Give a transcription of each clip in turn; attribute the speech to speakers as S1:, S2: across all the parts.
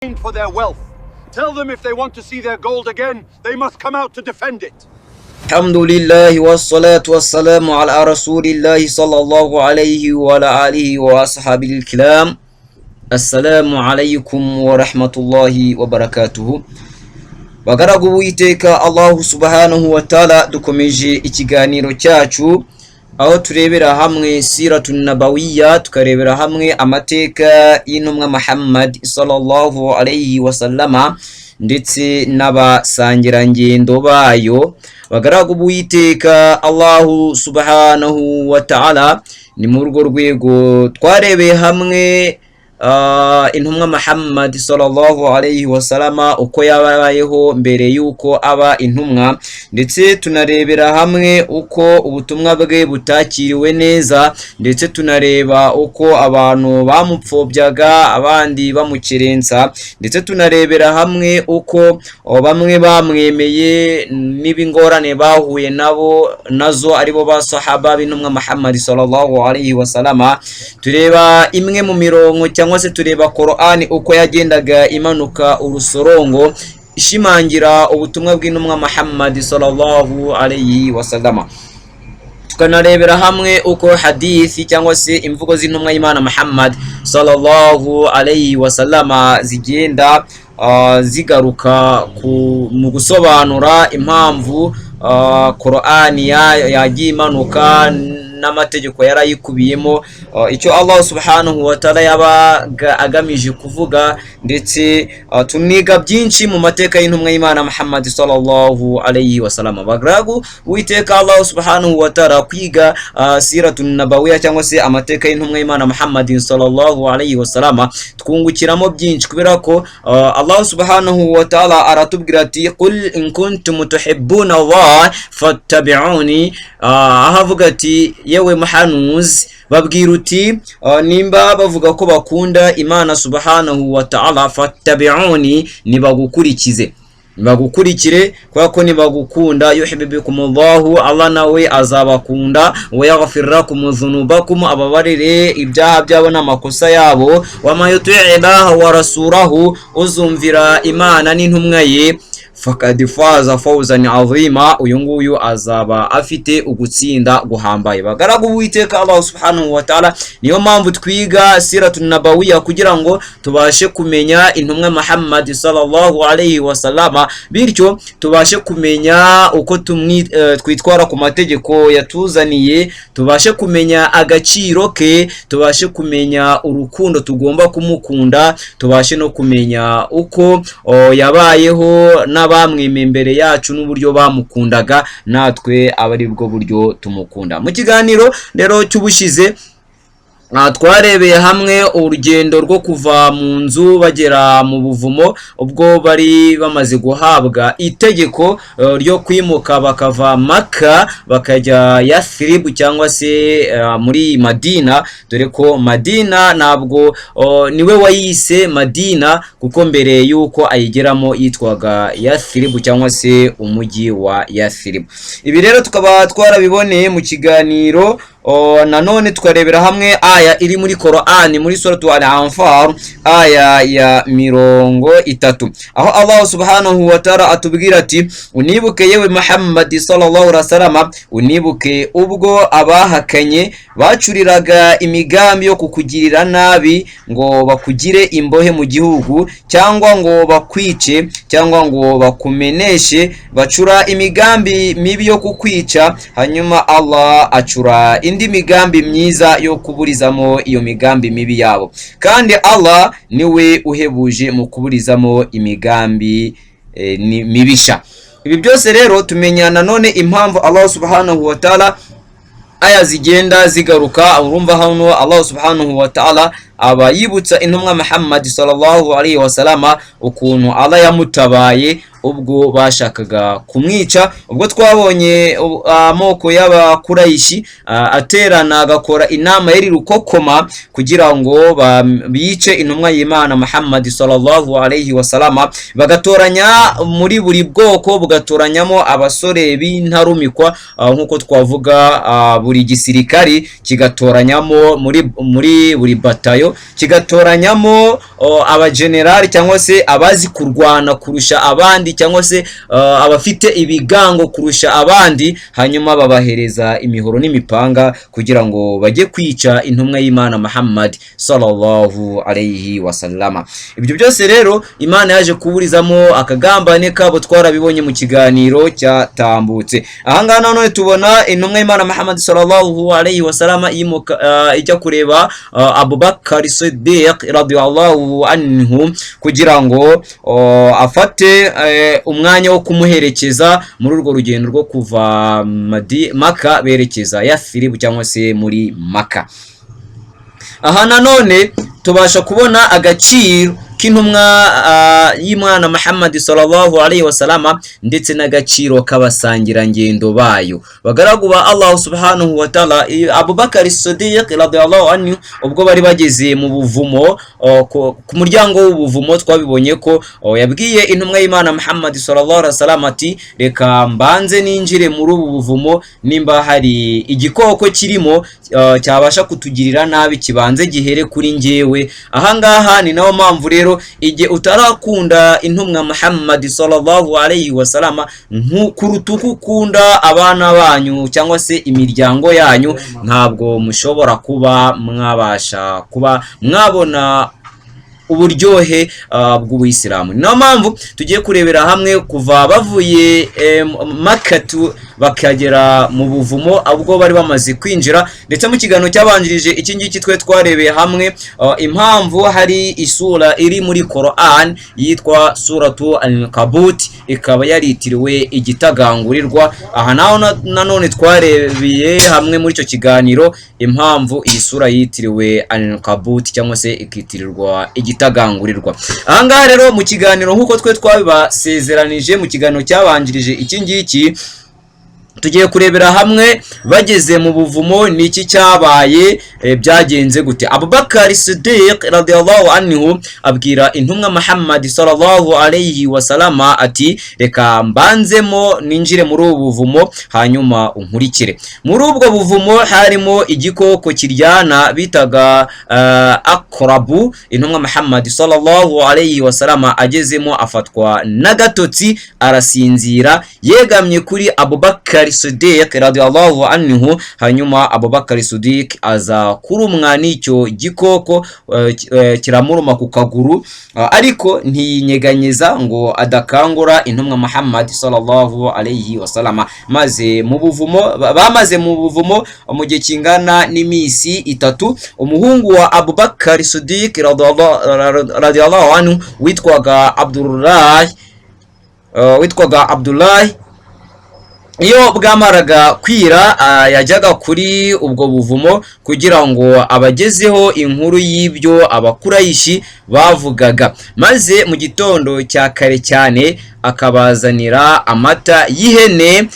S1: for their wealth. Tell them if they want to see their gold again, they must come out to defend it.
S2: Alhamdulillah wassalatu wassalamu ala rasulillahi sallallahu alayhi wa ala alihi wa ashabil kiram. Assalamu alaykum wa rahmatullahi wa barakatuhu. Bagaragu witeka Allah subhanahu wa ta'ala, dukomeje ikiganiro cyacu aho turebera hamwe siratun nabawiyya, tukarebera hamwe amateka y'intumwa Muhammad sallallahu alayhi wa sallama ndetse n'abasangirangendo bayo. Bagaragu bwiteka Allah subhanahu wa ta'ala, ni mu rugo rwego twarebeye hamwe intumwa Muhammad sallallahu alayhi wa sallama uko yabayeho mbere yuko aba intumwa, ndetse tunarebera hamwe uko ubutumwa bwe butakiriwe neza, ndetse tunareba uko abantu bamupfobyaga abandi bamukerensa, ndetse tunarebera hamwe uko bamwe bamwemeye n'ibingorane bahuye nazo aribo basahaba b'intumwa Muhammad sallallahu alayhi wa sallama. Tureba imwe mu mirongo cyangwa se tureba Qur'ani uko yagendaga imanuka urusorongo ishimangira ubutumwa bw'intumwa Muhammad sallallahu alayhi wa sallama. Tukanarebera hamwe uko hadithi cyangwa se imvugo z'intumwa y'Imana Muhammad sallallahu alayhi wa sallama zigenda zigaruka mu gusobanura impamvu Qur'ani yagiye imanuka n'amategeko yarayikubiyemo, icyo Allah subhanahu wa ta'ala yabaga agamije kuvuga, ndetse tuniga byinshi mu mateka y'intumwa y'Imana Muhammad sallallahu alayhi wa sallam. Bagaragu witeka Allah subhanahu wa ta'ala, kwiga siratun nabawiyya cyangwa se amateka y'intumwa y'Imana Muhammad sallallahu alayhi wa sallam, twungukiramo byinshi kubera ko Allah subhanahu wa ta'ala aratubwira ati qul in kuntum tuhibbuna Allah fattabi'uni, ahavuga ati yewe muhanuzi babwira uti nimba bavuga ko bakunda Imana subhanahu wa ta'ala fattabi'uni, nibagukurikire kwa ko nibagukunda yuhibbukumullahu, Allah nawe azabakunda, wa yaghfir lakum dhunubakum, ababarire ibyaha byabo n'amakosa yabo, wa ma yuti'i Allaha wa rasulahu, uzumvira Imana n'intumwa ye, fakad faza fawzan azima, uyu nguyu azaba afite ugutsinda guhambaye. Bagaragu witeka Allah subhanahu wa ta'ala, niyo mpamvu twiga siratun nabawiyya kugira ngo tubashe kumenya intumwa Muhammad sallallahu alayhi wa sallama, bityo tubashe kumenya uko twitwara ku mategeko yatuzaniye, tubashe kumenya agaciro ke, tubashe kumenya urukundo tugomba kumukunda, tubashe no kumenya uko yabayeho n'abamwemeye imbere yacu n'uburyo bamukundaga, natwe abari bwo buryo tumukunda. Mu kiganiro rero cy'ubushize twarebeye hamwe urugendo rwo kuva mu nzu bagera mu buvumo, ubwo bari bamaze guhabwa itegeko ryo kwimuka bakava Maka bakajya Yathrib cyangwa se muri Madina, dore ko Madina ntabwo niwe wayise Madina, kuko mbere yuko ayigeramo yitwaga Yathrib cyangwa se umujyi wa Yathrib. Ibi rero tukaba twarabiboneye mu kiganiro. Nanone tukarebera hamwe aya iri muri Qur'ani muri suratu al-Anfal aya ya 30, aho Allah subhanahu wa ta'ala atubwira ati unibuke yewe Muhammad sallallahu alayhi wa sallam, unibuke ubwo abahakanye bacuriraga imigambi yo kukugirira nabi, ngo bakugire imbohe mu gihugu, cyangwa ngo bakwice, cyangwa ngo bakumeneshe, bacura imigambi mibi yo kukwica, hanyuma Allah acura indi migambi myiza yo kuburizamo iyo migambi mibi yabo, kandi Allah niwe uhebuje mu kuburizamo imigambi mibisha. Ibi byose rero tumenya nanone impamvu Allah subhanahu wa ta'ala aya zigenda zigaruka. Urumva hano Allah subhanahu wa ta'ala aba yibutsa intumwa Muhammad sallallahu alayhi wa sallama ukuntu Allah yamutabaye, ubwo bashakaga kumwica. Ubwo twabonye amoko y'Abakuraishi aterana agakora inama yari rukokoma kugira ngo bice intumwa y'Imana Muhammad sallallahu alayhi wasallama, bagatoranya muri buri bwoko bugatoranyamo abasore b'intarumikwa, nkuko twavuga buri gisirikari kigatoranyamo muri buri batayo kigatoranyamo abagenerali cyangwa se abazi kurwana kurusha abandi cyangwa se abafite ibigango kurusha abandi, hanyuma babahereza imihoro n'imipanga kugira ngo bajye kwica intumwa y'Imana Muhammad sallallahu alayhi wasallama. Ibyo byose rero Imana yaje kuburizamo akagambane kabo, twarabibonye mu kiganiro cyatambutse. Ahangaha none tubona intumwa y'Imana Muhammad sallallahu alayhi wasallama ijya kureba Abubakar Siddiq radiyallahu anhu kugira ngo afate umwanya wo kumuherekeza muri urwo rugendo rwo kuva Maka berekeza Yathrib cyangwa se muri Maka. Aha nanone tubasha kubona agaciro k'intumwa y'Imana Muhammad sallallahu alayhi wasallama ndetse n'agaciro k'abasangira ngendo bayo bagaragu ba Allah subhanahu wa ta'ala. Abubakar Siddiq radiyallahu anhu ubwo bari bageze mu buvumo, ku muryango w'ubuvumo twabibonye ko yabwiye intumwa y'Imana Muhammad sallallahu alayhi wasallama ati reka mbanze ninjire muri ubu buvumo, nimba hari igikoko kirimo cyabasha kutugirira nabi kibanze gihere kuri njyewe. Ahangaha ni nawo mpamvu rero igihe utarakunda intumwa Muhammad sallallahu alayhi wasallama kuruta uko ukunda abana banyu cyangwa se imiryango yanyu, ntabwo mushobora kuba mwabasha kuba mwabona uburyohe bw'Ubuyisilamu. Niyo mpamvu tugiye kurebera hamwe kuva bavuye Makatu bakagera mu buvumo ubwo bari bamaze kwinjira, ndetse mu kiganiro cyabanjirije iki ngiki twe twarebeye hamwe impamvu hari isura iri muri Quran yitwa suratu Al-Ankabut, ikaba yaritiriwe igitagangurirwa. Aha naho nanone twarebeye hamwe muri icyo kiganiro impamvu iyi sura yitiriwe Al-Ankabut cyangwa se ikitirirwa igitagangurirwa. Ahangaha rero mu kiganiro nk'uko twe twabibasezeranije mu kiganiro cyabanjirije iki ngiki, tugiye kurebera hamwe bageze mu buvumo niki cyabaye, byagenze gute. Abubakar Siddiq radiyallahu anhu abwira intumwa Muhammad sallallahu alayhi wasallama ati reka mbanzemo ninjire muri ubu buvumo hanyuma unkurikire. Muri ubwo buvumo harimo igikoko kiryana bitaga Akrabu. Intumwa Muhammad sallallahu alayhi wasallama agezemo afatwa n'agatotsi arasinzira yegamye kuri Abubakar Siddiq radiyallahu anhu, hanyuma Abubakar Siddiq aza kurumwa n'icyo gikoko kiramuruma ku kaguru, ariko ntiyinyeganyeza ngo adakangura intumwa Muhammad sallallahu alayhi wasallama. Maze mu buvumo bamaze mu buvumo mu gihe kingana n'imisi 3, umuhungu wa Abubakar Siddiq radiyallahu anhu witwaga Abdullah iyo bwamaraga kwira yajyaga kuri ubwo buvumo kugira ngo abagezeho inkuru y'ibyo Abakuraishi bavugaga, maze mu gitondo cya kare cyane akabazanira amata y'ihene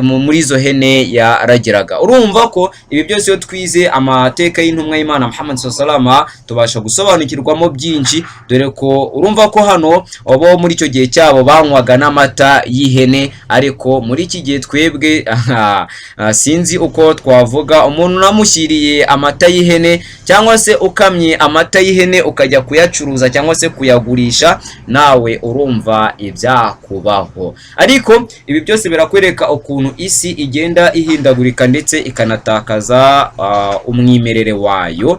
S2: muri izo hene yaragiraga. Urumva ko ibi byose iyo twize amateka y'intumwa y'Imana Muhammad sallallahu alayhi wasallama tubasha gusobanukirwamo byinshi, dore ko urumva ko hano abo muri icyo gihe cyabo banywaga n'amata y'ihene, ariko muri iki gihe twebwe sinzi uko twavuga umuntu namushyiriye amata y'ihene cyangwa se ukamye amata y'ihene ukajya kuyacuruza cyangwa se kuyagurisha, nawe urumva ibyakubaho. Ariko ibi byose birakwereka ukuntu isi igenda ihindagurika ndetse ikanatakaza umwimerere wayo.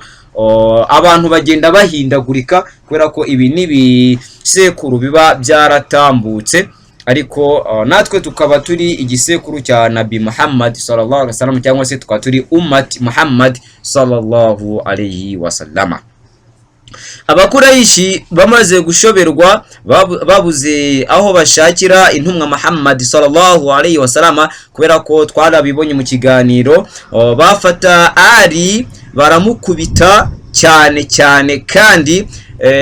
S2: Abantu bagenda bahindagurika kubera ko ibi n'ibisekuru biba byaratambutse, ariko natwe tukaba turi igisekuru cya Nabi Muhammad sallallahu alaihi wasallam cyangwa se tukaba turi ummat Muhammad sallallahu alaihi wasallama. Abakuraishi bamaze gushoberwa babuze aho bashakira intumwa Muhammad sallallahu alaihi wasallama, kubera ko twarabibonye mu kiganiro bafata Ali baramukubita cyane kandi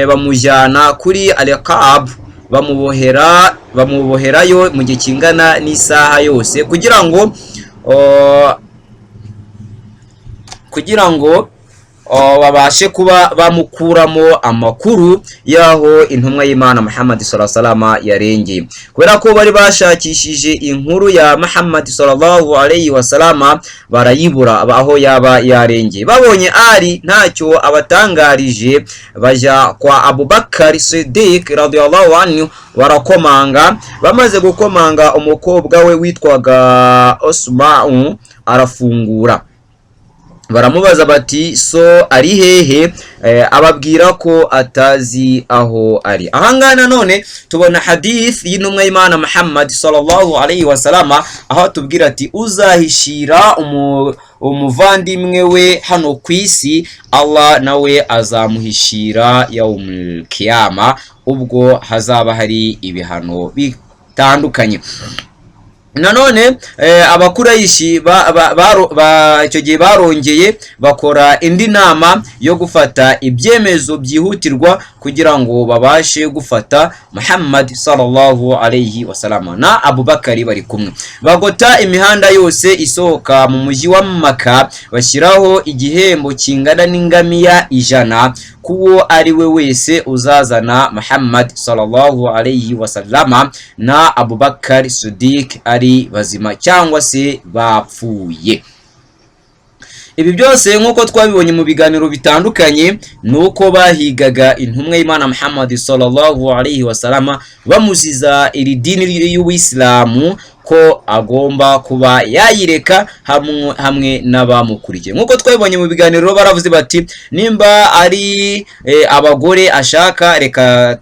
S2: bamujyana kuri Al-Ka'ab bamuboherayo mu gihe kingana n'isaha yose kugira ngo babashe kuba bamukuramo amakuru yaho intumwa y'Imana Muhammad sallallahu alaihi wasallam yarengeye. Kubera ko bari bashakishije inkuru ya Muhammad sallallahu alaihi wasallam barayibura aho yaba yarengeye. Babonye Ali ntacyo abatangarije, baja kwa Abubakar Siddiq radiyallahu anhu barakomanga. Bamaze gukomanga, umukobwa we witwaga Osman arafungura. Baramubaza bati so ari hehe, ababwira ko atazi aho ari. Ahangana none tubona hadith y'intumwa y'Imana Muhammad sallallahu alaihi wasallam aho tubwira ati uzahishira umuvandimwe we hano ku isi, Allah nawe azamuhishira yaumul qiyama, ubwo hazaba hari ibihano bitandukanye. Nanone abakurayishi icyo gihe barongeye bakora indi nama yo gufata ibyemezo byihutirwa kugira ngo babashe gufata Muhammad sallallahu alaihi wasallam na Abubakari bari kumwe. Bagota imihanda yose isohoka mu mujyi wa Makka, bashyiraho igihembo kingana n'ingamiya 100 kuwo ari we wese uzazana Muhammad sallallahu alaihi wasallam na Abubakar Siddiq ari bazima cyangwa se bapfuye. Ibi byose nkuko twabibonye mu biganiro bitandukanye nuko bahigaga intumwa y'Imana Muhammad sallallahu alaihi wasallam bamuziza iri dini y'Ubuislamu ko agomba kuba yayireka hamwe n'abamukurikiye. Nkuko twabibonye mu biganiro baravuze bati nimba ari abagore ashaka, reka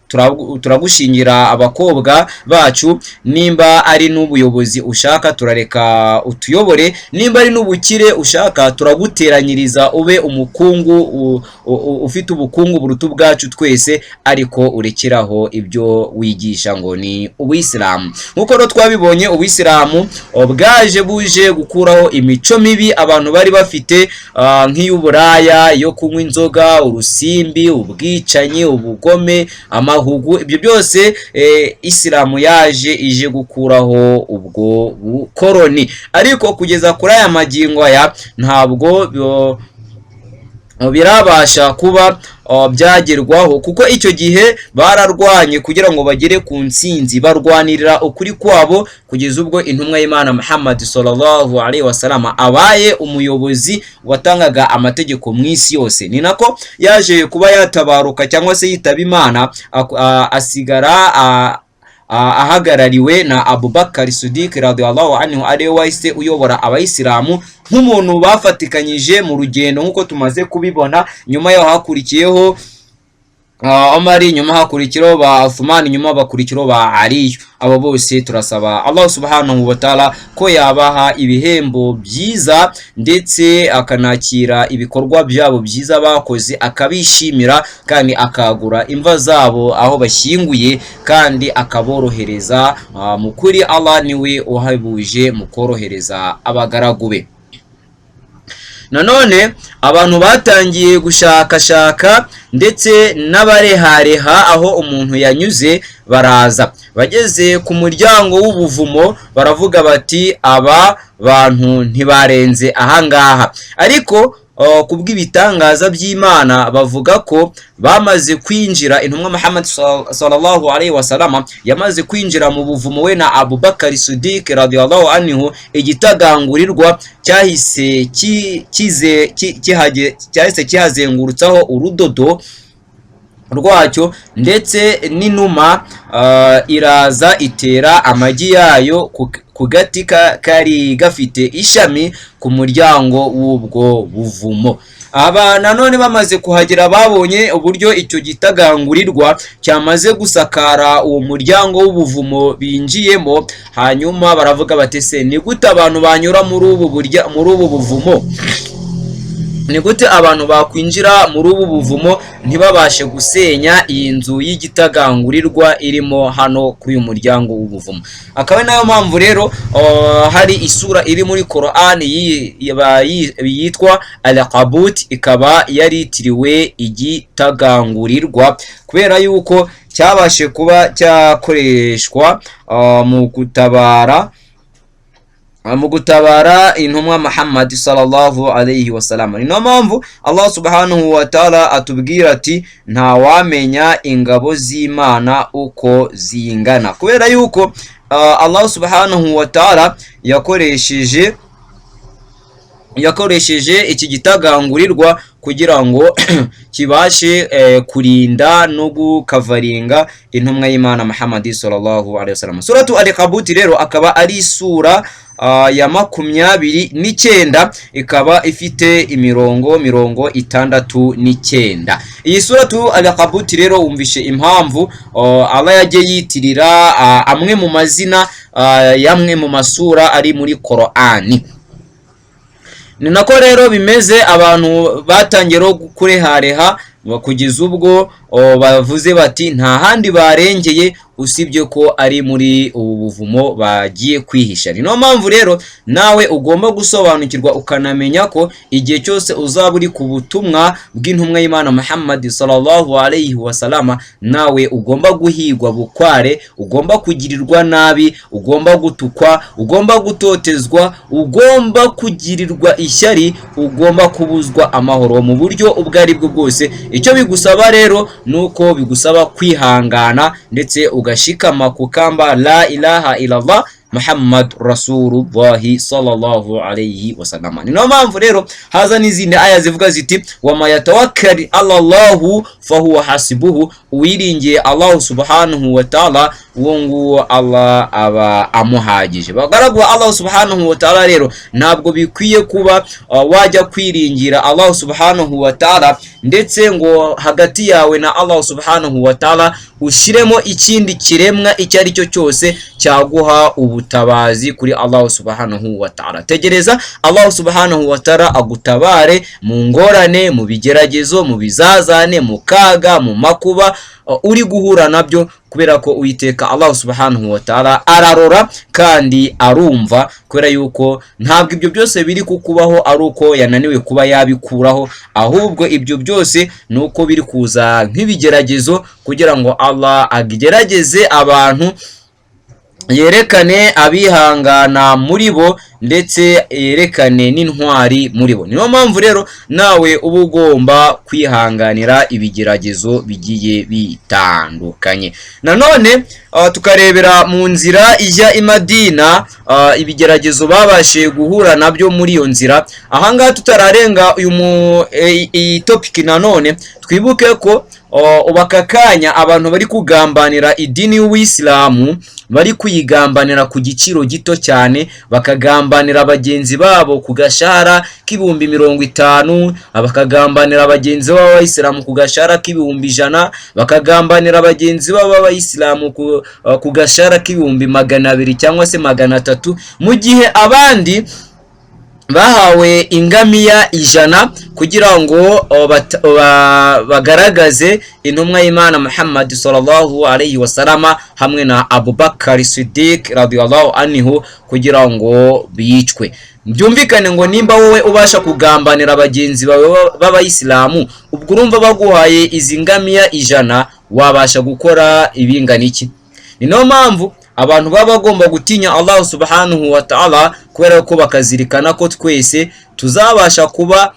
S2: turagushingira abakobwa bacu, nimba ari n'ubuyobozi ushaka turareka utuyobore, nimba ari n'ubukire ushaka turaguteranyiriza ube umukungu ufite ubukungu buruta bwacu twese, ariko urekeraho ibyo wigisha ngo ni Ubuislamu. Nkuko ro twabibonye Ubuislamu bwaje buje gukuraho imico mibi abantu bari bafite, nk'iy'uburaya, yo kunywa inzoga, urusimbi, ubwicanyi, ubugome, amahugu. Ibyo byose Islamu yaje ije gukuraho ubwo bukoroni, ariko kugeza kuri aya magingo aya ntabwo birabasha kuba byagerwaho, kuko icyo gihe bararwanye kugira ngo bagere ku ntsinzi, barwanirira ukuri kwabo kugeza ubwo intumwa y'Imana Muhammad sallallahu alaihi wasallam abaye umuyobozi watangaga amategeko mu isi yose. Ni nako yaje kuba yatabaruka cyangwa se yitaba Imana, asigara ahagarariwe na Abubakar Siddiq radiyallahu anhu, ariwe wahise uyobora abayisilamu nk'umuntu bafatikanyije mu rugendo nk'uko tumaze kubibona. Nyuma yaho hakurikiyeho Omar, nyuma hakurikiraho ba Uthman, nyuma bakurikiraho ba Ali. Abo bose turasaba Allah subhanahu wa ta'ala ko yabaha ibihembo byiza ndetse akanakira ibikorwa byabo byiza bakoze, akabishimira kandi akagura imva zabo aho bashyinguye, kandi akaborohereza mu kuri. Allah niwe uhabuje mu korohereza abagaragu be. Nanone abantu batangiye gushakashaka ndetse n'abarehareha aho umuntu yanyuze, baraza bageze ku muryango w'ubuvumo baravuga bati aba bantu ntibarenze ahangaha, ariko kubw'ibitangaza by'Imana bavuga ko bamaze kwinjira, intumwa Muhammad sallallahu alaihi wasallam yamaze kwinjira mu buvumo we na Abubakar Siddiq radiyallahu anhu. Igitagangurirwa cyahise kihazengurutsaho urudodo rwacyo, ndetse n'inuma iraza itera amagi yayo ku gati kari gafite ishami ku muryango w'ubwo buvumo. Aba nanone bamaze kuhagera babonye uburyo icyo gitagangurirwa cyamaze gusakara uwo muryango w'ubuvumo binjiyemo, hanyuma baravuga bati se ni gute abantu banyura muri ubu buvumo? ni gute abantu bakwinjira muri ubu buvumo ntibabashe gusenya iyi nzu y'igitagangurirwa irimo hano kuri uyu muryango w'ubuvumo. Akaba nayo mpamvu rero hari isura iri muri Qur'an yitwa Al-Qabut, ikaba yaritiriwe igitagangurirwa kubera yuko cyabashe kuba cyakoreshwa mu gutabara intumwa Muhammad sallallahu alayhi wasallam. Ni no mpamvu Allah subhanahu wa ta'ala atubwira ati nta wamenya ingabo z'Imana uko zingana, kubera yuko Allah subhanahu wa ta'ala yakoresheje iki gitagangurirwa kugira ngo kibashe kurinda no gukavaringa intumwa y'Imana Muhammad sallallahu alayhi wasallam. Suratu Al-Qabut rero akaba ari sura ya 29, ikaba ifite imirongo 69. Iyi suratu Al-Qabut rero umvishe impamvu Allah yagiye yitirira amwe mu mazina yamwe mu masura ari muri Qur'ani. Ni nako rero bimeze, abantu batangiye kurehareha kugeza ubwo bavuze bati nta handi barengeye usibye ko ari muri ubu buvumo bagiye kwihisha. Ni no mpamvu rero nawe ugomba gusobanukirwa ukanamenya ko igihe cyose uzaba uri ku butumwa bw'intumwa y'Imana Muhammad sallallahu alayhi wasallam, nawe ugomba guhigwa bukware, ugomba kugirirwa nabi, ugomba gutukwa, ugomba gutotezwa, ugomba kugirirwa ishyari, ugomba kubuzwa amahoro mu buryo ubwo ari bwo bwose. Icyo bigusaba rero nuko bigusaba kwihangana ndetse ugashikama kukamba la ilaha illallah Muhammad Rasulullah sallallahu alayhi wasallam. Ni no mpamvu rero haza n'izindi aya zivuga ziti wama yatawakkali ala Allah fahuwa hasibuhu, uwiringiye Allah subhanahu wa ta'ala uwo Allah aba amuhagije. Bagaragwa Allah subhanahu wa ta'ala rero ntabwo bikwiye kuba wajya kwiringira Allah subhanahu wa ta'ala ndetse ngo hagati yawe na Allah subhanahu wa ta'ala ushiremo ikindi kiremwa icyo ari cyo cyose cyaguha ubutabazi kuri Allah subhanahu wa ta'ala. Tegereza Allah subhanahu wa ta'ala agutabare mu ngorane, mu bigeragezo, mu bizazane, mu kaga, mu makuba uri guhura nabyo, kubera ko Uwiteka Allah subhanahu wa ta'ala ararora kandi arumva, kubera yuko ntabwo ibyo byose biri kukubaho ari uko yananiwe kuba yabikuraho, ahubwo ibyo byose nuko biri kuza nk'ibigeragezo kugira ngo Allah agerageze abantu, yerekane abihangana muri bo ndetse yerekane n'intwari muri bo. Niyo mpamvu rero nawe uba ugomba kwihanganira ibigeragezo bigiye bitandukanye. Nanone tukarebera mu nzira ijya i Madina ibigeragezo babashe guhura nabyo muri iyo nzira. Ahangaha tutararenga iyi topic, nanone twibuke ko ubakakanya abantu bari kugambanira idini y'Uwisilamu bari kuyigambanira ku giciro gito cyane, bakagambanira bagenzi babo ku gashara k'ibihumbi 50, bakagambanira bagenzi babo b'Abayisilamu ku gashara k'ibihumbi 100, bakagambanira bagenzi babo b'Abayisilamu ku gashara k'ibihumbi 200 cyangwa se 300, mu gihe abandi bahawe ingamiya 100 kugira ngo bagaragaze intumwa y'Imana Muhammad sallallahu alayhi wasallam hamwe na Abu Bakar Siddiq radiyallahu anhu kugira ngo bicwe. Byumvikane ngo nimba wowe ubasha kugambanira bagenzi bawe b'Abayisilamu, ubwo urumva baguhaye izi ngamiya 100 wabasha gukora ibingana iki? Ni no mpamvu abantu baba bagomba gutinya Allah subhanahu wa ta'ala, kubera ko bakazirikana ko twese tuzabasha kuba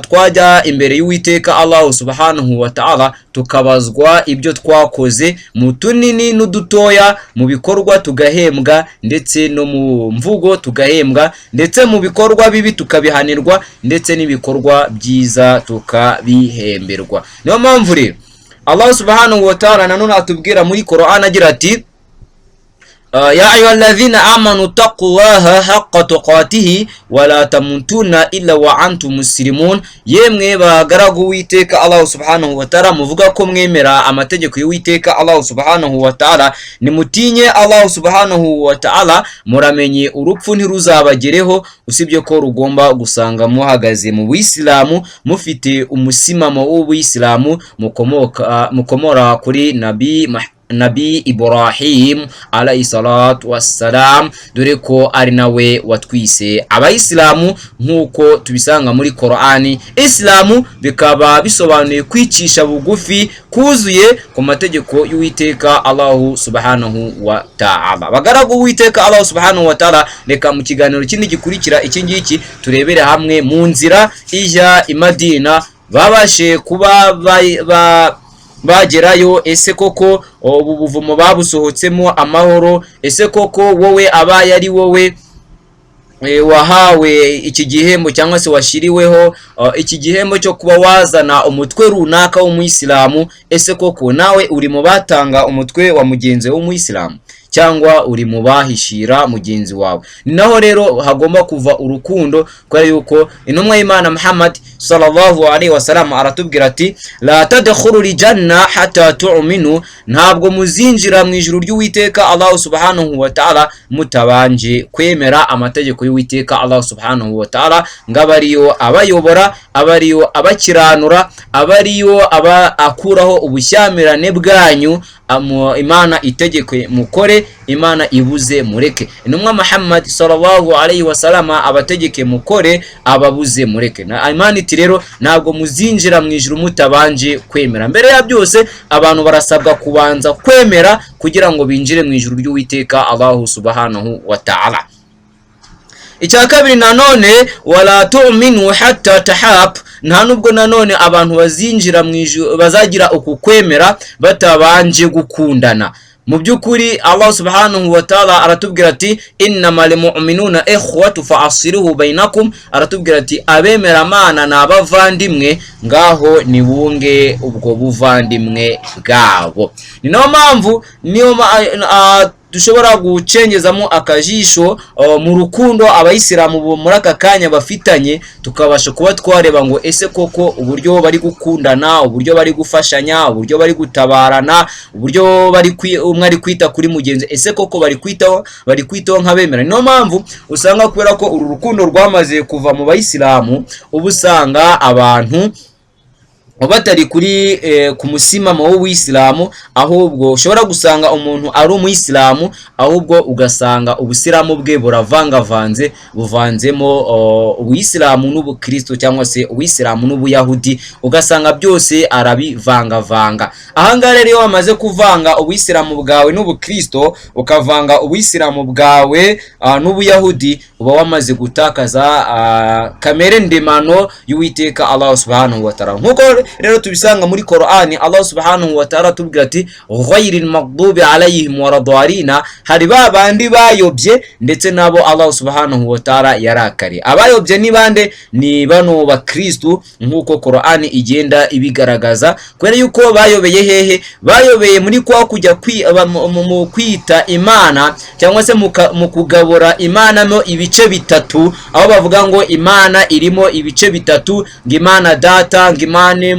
S2: twajya imbere y'Uwiteka Allah subhanahu wa ta'ala tukabazwa ibyo twakoze mu tunini n'udutoya, mu bikorwa tugahembwa ndetse no mu mvugo tugahembwa, ndetse mu bikorwa bibi tukabihanirwa ndetse n'ibikorwa byiza tukabihemberwa. Niyo mpamvu rero Allah subhanahu wa ta'ala nanone atubwira muri Qur'an agira ati ya ayyuhalladhina amanu taqullaha haqqa tuqatihi wa la tamutunna illa wa antum muslimun. Yemwe bagaragu witeka Allah subhanahu wa ta'ala, muvuga ko mwemera amategeko y'uwiteka Allah subhanahu wa ta'ala, nimutinye Allah subhanahu wa ta'ala, muramenye urupfu ntiruzabagereho, usibye ko rugomba gusanga muhagaze mu Buislamu, mufite umusimamo w'Ubuislamu mukomora kuri Nabi Ibrahim alayhi salatu wassalam, dore ko ari nawe watwise abayisilamu nkuko tubisanga muri Qur'ani. Islamu bikaba bisobanuye kwicisha bugufi kuzuye ku mategeko y'uwiteka Allah subhanahu wa ta'ala. Bagaragu uwiteka Allah subhanahu wa ta'ala, reka mu kiganiro kindi gikurikira iki ngiki turebere hamwe mu nzira ijya i Madina babashe kuba bagerayo. Ese koko ubu buvumo babusohotsemo amahoro? Ese koko wowe abaye ari wowe wahawe iki gihembo cyangwa se washiriweho iki gihembo cyo kuba wazana umutwe runaka w'umuyisilamu, ese koko nawe uri mu batanga umutwe wa mugenzi w'umuyisilamu cyangwa uri mu bahishira mugenzi wawe? Ni naho rero hagomba kuva urukundo, kubera yuko intumwa y'Imana Muhammad sallallahu alaihi wasallam aratubwira ati la tadkhulul janna hatta tu'minu, ntabwo muzinjira mu ijuru ry'uwiteka Allah subhanahu wa ta'ala mutabanje kwemera amategeko y'uwiteka Allah subhanahu wa ta'ala, ngabariyo abayobora, abariyo abakiranura, abariyo akuraho ubushyamirane bwanyu. Imana itegeke mukore, Imana ibuze mureke. Intumwa Muhammad sallallahu alaihi wasallam abategeke mukore, ababuze mureke. Na Imana iti rero ntabwo muzinjira mu ijuru mutabanje kwemera. Mbere ya byose abantu barasabwa kubanza kwemera kugira ngo binjire mu ijuru ry'uwiteka Allah subhanahu wa ta'ala. Icya kabiri nanone, wala tu'minu hatta tahab, nta nubwo nanone abantu bazinjira mu ijuru bazagira uku kwemera batabanje gukundana. Mu byukuri Allah subhanahu wa ta'ala aratubwira ati innamal mu'minuna ikhwatu fa'asiruhu bainakum, aratubwira ati abemera Mana n'abavandimwe, ngaho nibunge ubwo buvandimwe bwabo. Ni no mpamvu dushobora gucengezamo akajisho mu rukundo abayisilamu muri aka kanya bafitanye, tukabasha kuba twareba ngo ese koko uburyo bari gukundana, uburyo bari gufashanya, uburyo bari gutabarana, uburyo umwe ari kwita kuri mugenzi, ese koko bari kwitaho nk'abemera. Niyo mpamvu usanga kubera ko uru rukundo rwamaze kuva mu bayisilamu, ubu usanga abantu batari kuri ku musimamo w'Ubuislamu, ahubwo ushobora gusanga umuntu ari umuyisilamu, ahubwo ugasanga ubusilamu bwe buravangavanze, buvanzemo Ubuyisilamu n'Ubukristo cyangwa se Ubuyisilamu n'Ubuyahudi, ugasanga byose arabivangavanga. Ahangaha rero iyo wamaze kuvanga Ubuyisilamu bwawe n'Ubukristo, ukavanga Ubuyisilamu bwawe n'Ubuyahudi, uba wamaze gutakaza kamere ndemano y'uwiteka Allah subhanahu wa ta'ala. Nkuko rero tubisanga muri Qur'ani, Allah subhanahu wa ta'ala tubwira ati ghayril maghdubi alayhim waradwarina, hari babandi bayobye ndetse nabo Allah subhanahu wa ta'ala yarakari. Abayobye ni bande? Ni bano bakristo, nkuko Qur'ani igenda ibigaragaza, kwera yuko bayobeye hehe? Bayobeye muri kwa kujya mu kwita Imana cyangwa se mu kugabura Imana mo ibice bitatu, aho bavuga ngo Imana irimo ibice bitatu, ng'Imana Data, ng'Imana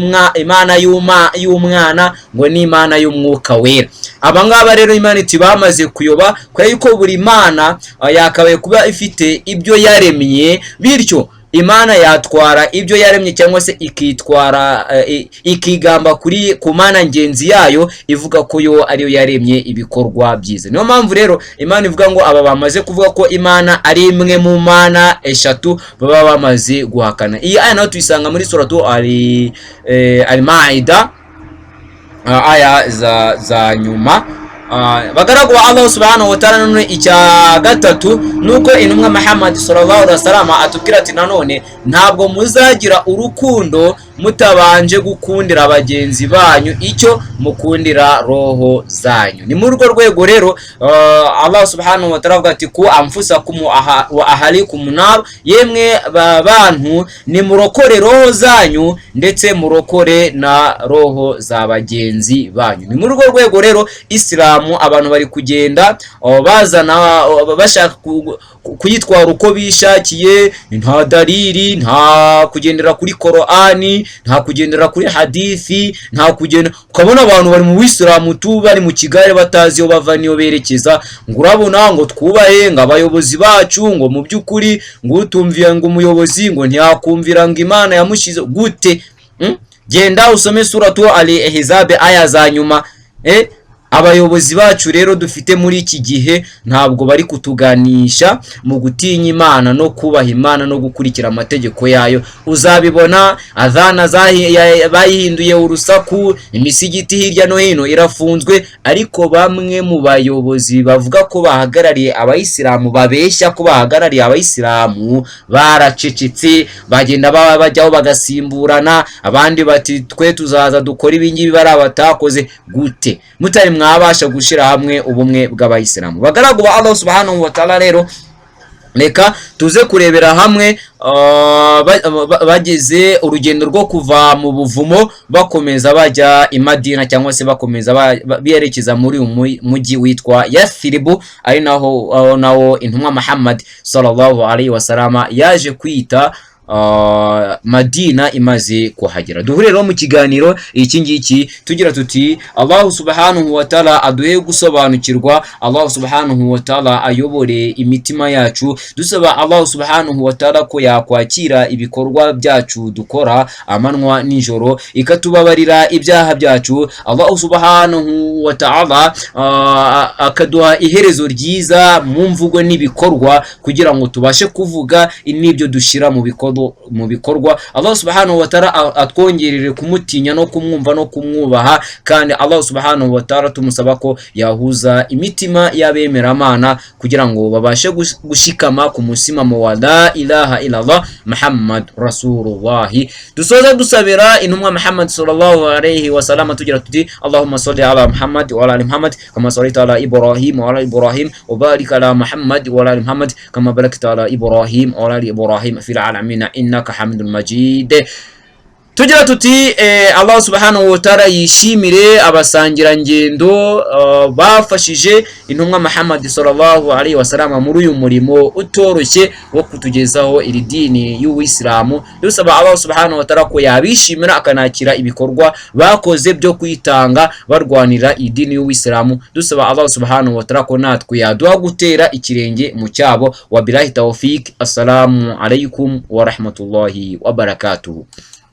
S2: y'Umwana, ngo ni Imana y'Umwuka Wera. Abangaba rero Imana iti bamaze kuyoba, kwa yuko buri Imana yakabaye kuba ifite ibyo yaremye, bityo Imana yatwara ibyo yaremye cyangwa se ikitwara ikigamba ku Mana ngenzi yayo, ivuga ko yo ariyo yaremye ibikorwa byiza. Niyo mpamvu rero Imana ivuga ngo aba bamaze kuvuga ko Imana ari imwe mu Mana eshatu, baba bamaze guhakana. Iyi aya nayo tuyisanga muri suratu Al-Maida, aya za nyuma. Bagaragu wa Allah subhanahu wa ta'ala. None icya gatatu nuko intumwa Muhammad sallallahu alaihi wasallam atubwira ati nanone ntabwo muzagira urukundo mutabanje gukundira bagenzi banyu icyo mukundira roho zanyu. Ni muri urwo rwego rero Allah subhanahu wa ta'ala avuga ati ku anfusakum wa ahalikum nar, yemwe bantu ni murokore roho zanyu ndetse murokore na roho za bagenzi banyu. Ni muri urwo rwego rero Islamu abantu bari kugenda bazana bashaka kuyitwara uko bishakiye, nta dalili, nta kugendera kuri Qur'ani, nta kugendera kuri hadithi, nta kugenda ukabona abantu bari mu Islamu tu bari mu Kigali batazi yo bava niyo berekeza, ngo urabona ngo twubahe ngo abayobozi bacu, ngo mu byukuri ngo utumviye ngo umuyobozi ngo ntiyakumvira ngo Imana yamushize gute. Genda usome suratu al-Ahzab aya za nyuma. Abayobozi bacu rero dufite muri iki gihe ntabwo bari kutuganisha mu gutinya Imana no kubaha Imana no gukurikira amategeko yayo. Uzabibona adhana bayihinduye urusaku, imisigiti hirya no hino irafunzwe, ariko bamwe mu bayobozi bavuga ko bahagarariye abayisilamu, babeshya ko bahagarariye abayisilamu, baracecetse, bagenda bajyaho bagasimburana, abandi bati twe tuzaza dukora ibingibi bari abatakoze. Gute mutari mwabasha gushira hamwe ubumwe bw'abayisilamu? Bagaragu ba Allah subhanahu wa ta'ala rero reka tuze kurebera hamwe bageze urugendo rwo kuva mu buvumo bakomeza bajya i Madina, cyangwa se bakomeza berekeza muri umujyi witwa Yathribu, ari naho intumwa Muhammad sallallahu alaihi wasallam yaje kwita Madina imaze kuhagera. Duhure rero mu kiganiro iki ngiki tugira tuti Allah subhanahu wa ta'ala aduhe gusobanukirwa, Allah subhanahu wa ta'ala ayobore imitima yacu, dusaba Allah subhanahu wa ta'ala ko yakwakira ibikorwa byacu dukora amanwa nijoro, ikatubabarira ibyaha byacu. Allah subhanahu wa ta'ala akaduha iherezo ryiza mu mvugo n'ibikorwa, kugira ngo tubashe kuvuga n'ibyo dushira mu bikorwa. Allah subhanahu wa ta'ala atwongerere kumutinya no kumwumva no kumwubaha, kandi Allah subhanahu wa ta'ala tumusaba ko yahuza imitima y'abemeramana kugira ngo babashe gushikama ku musimamo wa la ilaha illallah Muhammad Rasulullah. Dusoza dusabira intumwa Muhammad sallallahu alayhi wa sallam tugira tuti Allahumma salli ala Muhammad wa ala ali Muhammad kama sallaita ala Ibrahim wa ala Ibrahim wa barik ala Muhammad wa ala ali Muhammad kama barakta ala Ibrahim wa ala ali Ibrahim fil alamin innaka hamidul majid. Tugira tuti Allah subhanahu wa ta'ala yishimire abasangira ngendo bafashije intumwa Muhammad sallallahu alaihi wasallam muri uyu murimo utoroshye wo kutugezaho iri dini y'Uislamu. Dusaba Allah subhanahu wa ta'ala ko yabishimira akanakira ibikorwa bakoze byo kwitanga barwanira idini y'Uislamu. Dusaba Allah subhanahu wa ta'ala ko natwe yaduha gutera ikirenge mu cyabo. Wabillahi tawfik. Assalamu alaikum wa rahmatullahi wa barakatuh.